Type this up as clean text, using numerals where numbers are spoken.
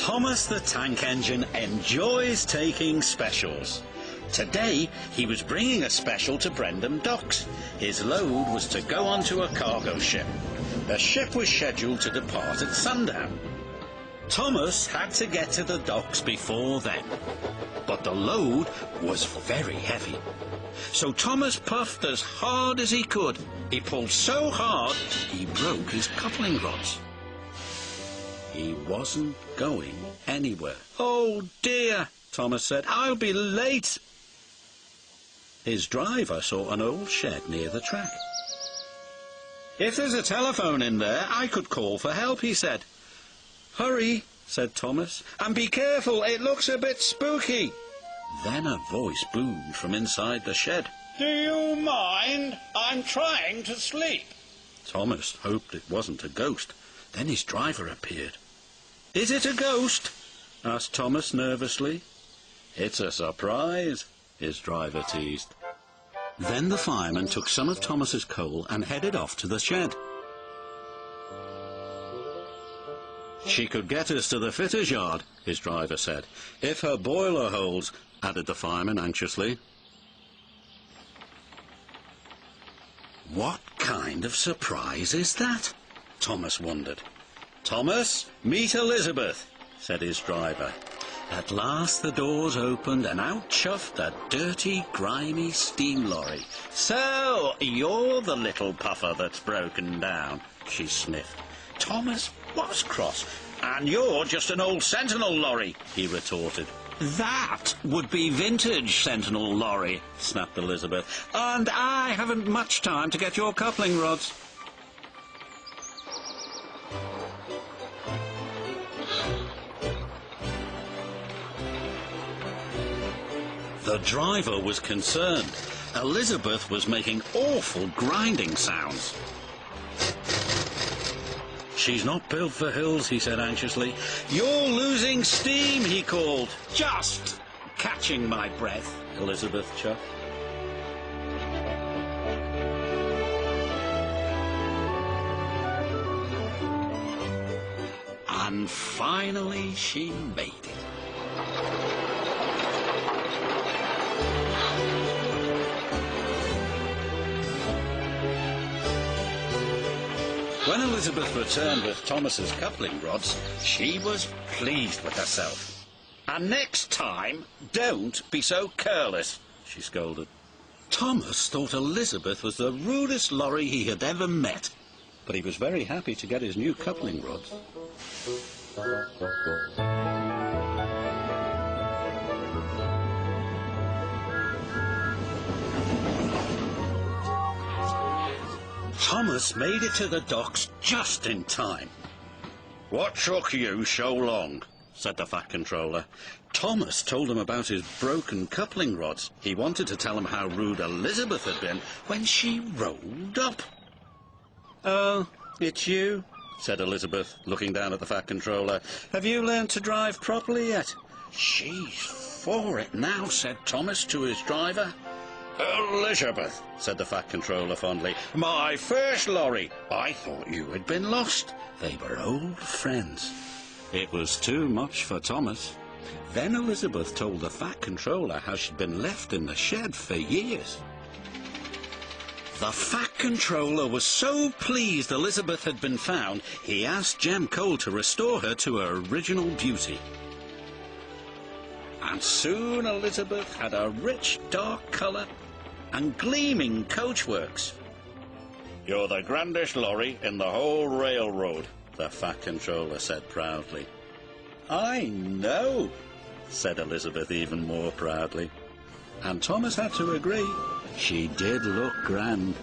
Thomas the Tank Engine enjoys taking specials. Today he was bringing a special to Brendam Docks. His load was to go onto a cargo ship. The ship was scheduled to depart at sundown. Thomas had to get to the docks before then, but the load was very heavy. So Thomas puffed as hard as he could. He pulled so hard he broke his coupling rods. He wasn't going anywhere. "Oh dear," Thomas said, "I'll be late." His driver saw an old shed near the track. "If there's a telephone in there, I could call for help," he said. "Hurry," said Thomas, "and be careful, it looks a bit spooky." Then a voice boomed from inside the shed. "Do you mind? I'm trying to sleep." Thomas hoped it wasn't a ghost. Then his driver appeared. "Is it a ghost?" asked Thomas nervously. "It's a surprise," his driver teased. Then the fireman took some of Thomas's coal and headed off to the shed. "She could get us to the fitter's yard," his driver said. "If her boiler holds," added the fireman anxiously. What kind of surprise is that? Thomas wondered. "Thomas, meet Elizabeth," said his driver. At last the doors opened and out chuffed a dirty, grimy steam lorry. "So, you're the little puffer that's broken down," she sniffed. Thomas was cross. "And you're just an old Sentinel lorry," he retorted. "That would be vintage Sentinel lorry," snapped Elizabeth. "And I haven't much time to get your coupling rods." The driver was concerned. Elizabeth was making awful grinding sounds. "She's not built for hills," he said anxiously. "You're losing steam," he called. "Just catching my breath," Elizabeth chuffed. And finally she made it. When Elizabeth returned with Thomas's coupling rods, she was pleased with herself. "And next time, don't be so careless," she scolded. Thomas thought Elizabeth was the rudest lorry he had ever met, but he was very happy to get his new coupling rods. Thomas made it to the docks just in time. "What took you so long?" said the Fat Controller. Thomas told him about his broken coupling rods. He wanted to tell him how rude Elizabeth had been when she rolled up. "Oh, it's you," said Elizabeth, looking down at the Fat Controller. "Have you learned to drive properly yet?" "She's for it now," said Thomas to his driver. "Elizabeth," said the Fat Controller fondly, "my first lorry. I thought you had been lost." They were old friends. It was too much for Thomas. Then Elizabeth told the Fat Controller how she'd been left in the shed for years. The Fat Controller was so pleased Elizabeth had been found, he asked Jem Cole to restore her to her original beauty. And soon Elizabeth had a rich dark colour and gleaming coachworks. "You're the grandest lorry in the whole railroad," the Fat Controller said proudly. "I know," said Elizabeth even more proudly. And Thomas had to agree. She did look grand.